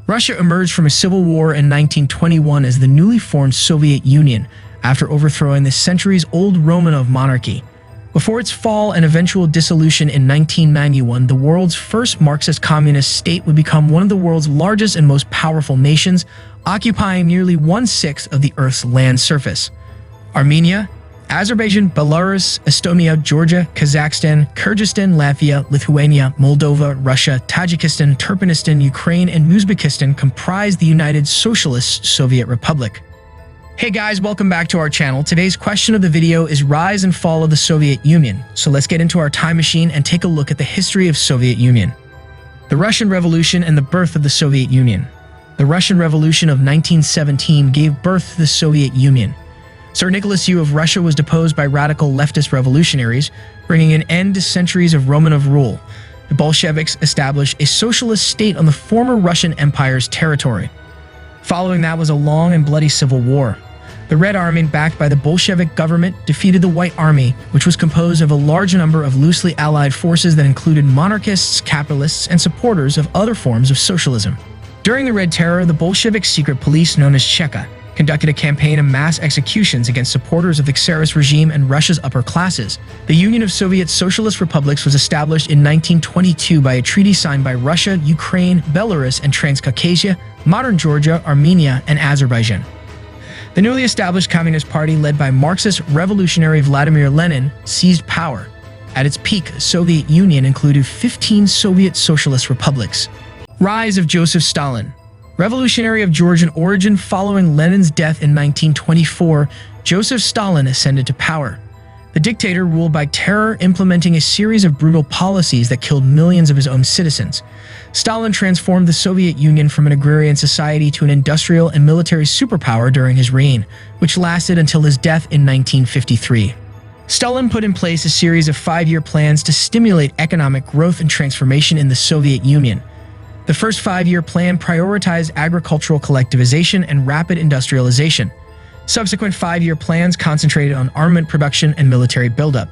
Russia emerged from a civil war in 1921 as the newly formed Soviet Union after overthrowing the centuries-old Romanov monarchy. Before its fall and eventual dissolution in 1991, the world's first Marxist-Communist state would become one of the world's largest and most powerful nations, occupying nearly 1/6 of the Earth's land surface. Armenia, Azerbaijan, Belarus, Estonia, Georgia, Kazakhstan, Kyrgyzstan, Latvia, Lithuania, Moldova, Russia, Tajikistan, Turkmenistan, Ukraine, and Uzbekistan comprise the United Socialist Soviet Republic. Hey guys, welcome back to our channel. Today's question of the video is Rise and Fall of the Soviet Union. So let's get into our time machine and take a look at the history of Soviet Union. The Russian Revolution and the birth of the Soviet Union. The Russian Revolution of 1917 gave birth to the Soviet Union. Tsar Nicholas II of Russia was deposed by radical leftist revolutionaries, bringing an end to centuries of Romanov rule. The Bolsheviks established a socialist state on the former Russian Empire's territory. Following that was a long and bloody civil war. The Red Army, backed by the Bolshevik government, defeated the White Army, which was composed of a large number of loosely allied forces that included monarchists, capitalists, and supporters of other forms of socialism. During the Red Terror, the Bolshevik secret police, known as Cheka, conducted a campaign of mass executions against supporters of the Tsarist regime and Russia's upper classes. The Union of Soviet Socialist Republics was established in 1922 by a treaty signed by Russia, Ukraine, Belarus, and Transcaucasia, modern Georgia, Armenia, and Azerbaijan. The newly established Communist Party, led by Marxist revolutionary Vladimir Lenin, seized power. At its peak, the Soviet Union included 15 Soviet socialist republics. Rise of Joseph Stalin. Revolutionary of Georgian origin, following Lenin's death in 1924, Joseph Stalin ascended to power. The dictator ruled by terror, implementing a series of brutal policies that killed millions of his own citizens. Stalin transformed the Soviet Union from an agrarian society to an industrial and military superpower during his reign, which lasted until his death in 1953. Stalin put in place a series of 5-year plans to stimulate economic growth and transformation in the Soviet Union. The first 5-year plan prioritized agricultural collectivization and rapid industrialization. Subsequent 5-year plans concentrated on armament production and military buildup.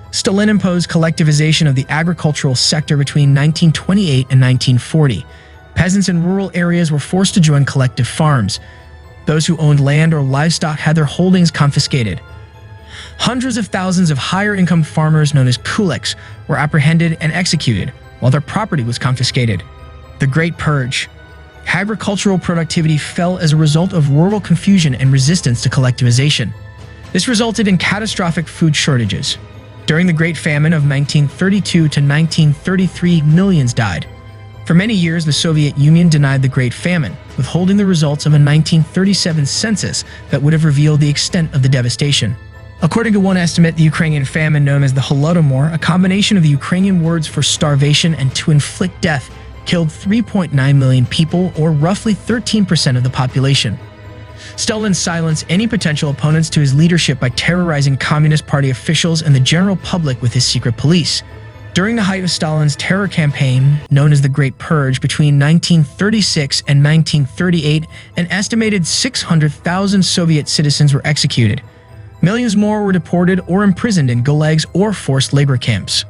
Stalin imposed collectivization of the agricultural sector between 1928 and 1940. Peasants in rural areas were forced to join collective farms. Those who owned land or livestock had their holdings confiscated. Hundreds of thousands of higher-income farmers, known as kulaks, were apprehended and executed, while their property was confiscated. The Great Purge. Agricultural productivity fell as a result of rural confusion and resistance to collectivization. This resulted in catastrophic food shortages. During the Great Famine of 1932 to 1933, millions died. For many years, the Soviet Union denied the Great Famine, withholding the results of a 1937 census that would have revealed the extent of the devastation. According to one estimate, the Ukrainian famine, known as the Holodomor, a combination of the Ukrainian words for starvation and to inflict death, killed 3.9 million people, or roughly 13% of the population. Stalin silenced any potential opponents to his leadership by terrorizing Communist Party officials and the general public with his secret police. During the height of Stalin's terror campaign, known as the Great Purge, between 1936 and 1938, an estimated 600,000 Soviet citizens were executed. Millions more were deported or imprisoned in gulags or forced labor camps.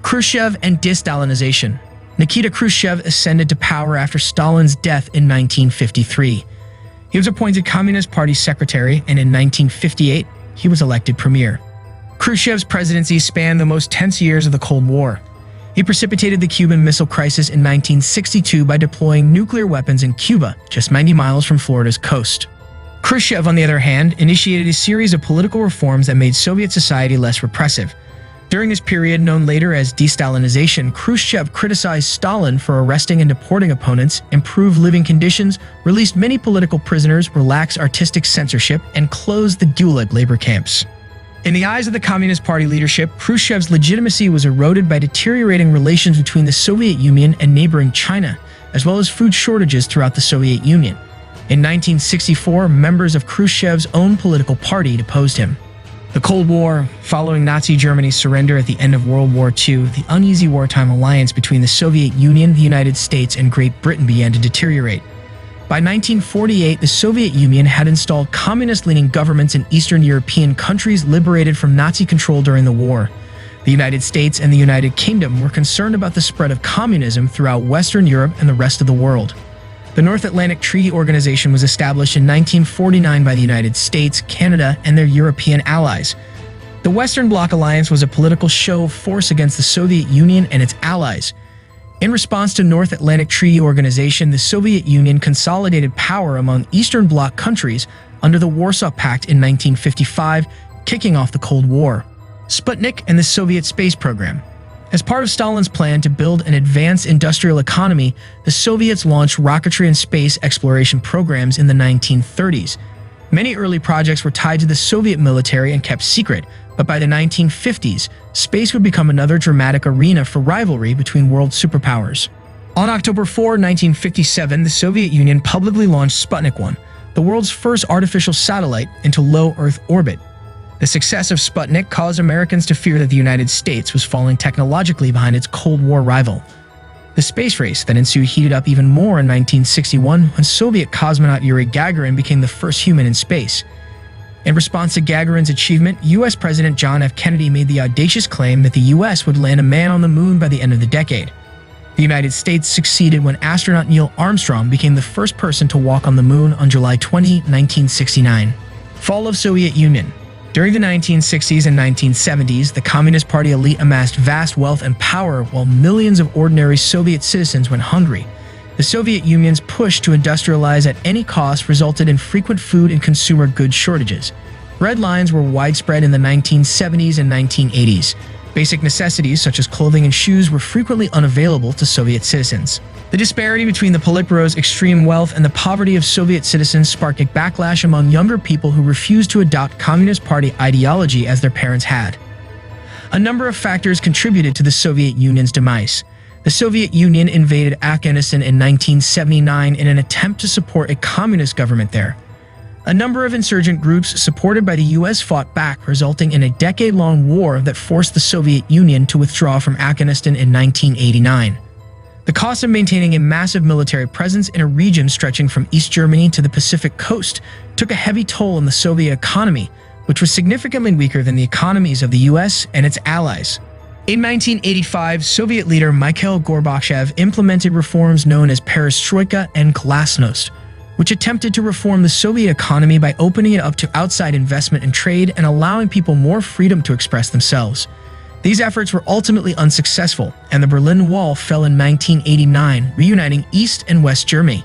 Khrushchev and de-Stalinization. Nikita Khrushchev ascended to power after Stalin's death in 1953. He was appointed Communist Party secretary, and in 1958, he was elected premier. Khrushchev's presidency spanned the most tense years of the Cold War. He precipitated the Cuban Missile Crisis in 1962 by deploying nuclear weapons in Cuba, just 90 miles from Florida's coast. Khrushchev, on the other hand, initiated a series of political reforms that made Soviet society less repressive. During this period, known later as de-Stalinization, Khrushchev criticized Stalin for arresting and deporting opponents, improved living conditions, released many political prisoners, relaxed artistic censorship, and closed the Gulag labor camps. In the eyes of the Communist Party leadership, Khrushchev's legitimacy was eroded by deteriorating relations between the Soviet Union and neighboring China, as well as food shortages throughout the Soviet Union. In 1964, members of Khrushchev's own political party deposed him. The Cold War. Following Nazi Germany's surrender at the end of World War II, the uneasy wartime alliance between the Soviet Union, the United States, and Great Britain began to deteriorate. By 1948, the Soviet Union had installed communist-leaning governments in Eastern European countries liberated from Nazi control during the war. The United States and the United Kingdom were concerned about the spread of communism throughout Western Europe and the rest of the world. The North Atlantic Treaty Organization was established in 1949 by the United States, Canada, and their European allies. The Western Bloc alliance was a political show of force against the Soviet Union and its allies. In response to North Atlantic Treaty Organization, the Soviet Union consolidated power among Eastern Bloc countries under the Warsaw Pact in 1955, kicking off the Cold War. Sputnik and the Soviet space program. As part of Stalin's plan to build an advanced industrial economy, the Soviets launched rocketry and space exploration programs in the 1930s. Many early projects were tied to the Soviet military and kept secret, but by the 1950s, space would become another dramatic arena for rivalry between world superpowers. On October 4, 1957, the Soviet Union publicly launched Sputnik 1, the world's first artificial satellite, into low Earth orbit. The success of Sputnik caused Americans to fear that the United States was falling technologically behind its Cold War rival. The space race that ensued heated up even more in 1961 when Soviet cosmonaut Yuri Gagarin became the first human in space. In response to Gagarin's achievement, U.S. President John F. Kennedy made the audacious claim that the U.S. would land a man on the moon by the end of the decade. The United States succeeded when astronaut Neil Armstrong became the first person to walk on the moon on July 20, 1969. Fall of Soviet Union. During the 1960s and 1970s, the Communist Party elite amassed vast wealth and power while millions of ordinary Soviet citizens went hungry. The Soviet Union's push to industrialize at any cost resulted in frequent food and consumer goods shortages. Red lines were widespread in the 1970s and 1980s. Basic necessities such as clothing and shoes were frequently unavailable to Soviet citizens. The disparity between the Politburo's extreme wealth and the poverty of Soviet citizens sparked a backlash among younger people who refused to adopt Communist Party ideology as their parents had. A number of factors contributed to the Soviet Union's demise. The Soviet Union invaded Afghanistan in 1979 in an attempt to support a communist government there. A number of insurgent groups supported by the US fought back, resulting in a decade-long war that forced the Soviet Union to withdraw from Afghanistan in 1989. The cost of maintaining a massive military presence in a region stretching from East Germany to the Pacific coast took a heavy toll on the Soviet economy, which was significantly weaker than the economies of the US and its allies. In 1985, Soviet leader Mikhail Gorbachev implemented reforms known as perestroika and glasnost, which attempted to reform the Soviet economy by opening it up to outside investment and trade and allowing people more freedom to express themselves. These efforts were ultimately unsuccessful, and the Berlin Wall fell in 1989, reuniting East and West Germany.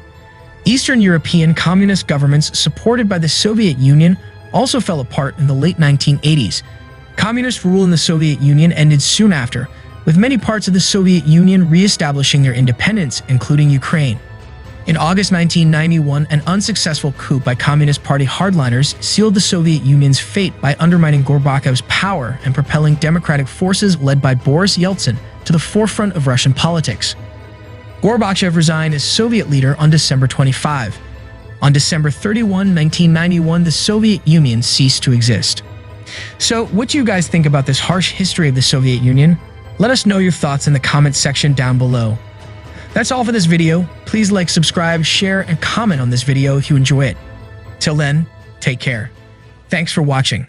Eastern European communist governments supported by the Soviet Union also fell apart in the late 1980s. Communist rule in the Soviet Union ended soon after, with many parts of the Soviet Union re-establishing their independence, including Ukraine. In August 1991, an unsuccessful coup by Communist Party hardliners sealed the Soviet Union's fate by undermining Gorbachev's power and propelling democratic forces led by Boris Yeltsin to the forefront of Russian politics. Gorbachev resigned as Soviet leader on December 25. On December 31, 1991, the Soviet Union ceased to exist. So, what do you guys think about this harsh history of the Soviet Union? Let us know your thoughts in the comments section down below. That's all for this video. Please like, subscribe, share, and comment on this video if you enjoy it. Till then, take care. Thanks for watching.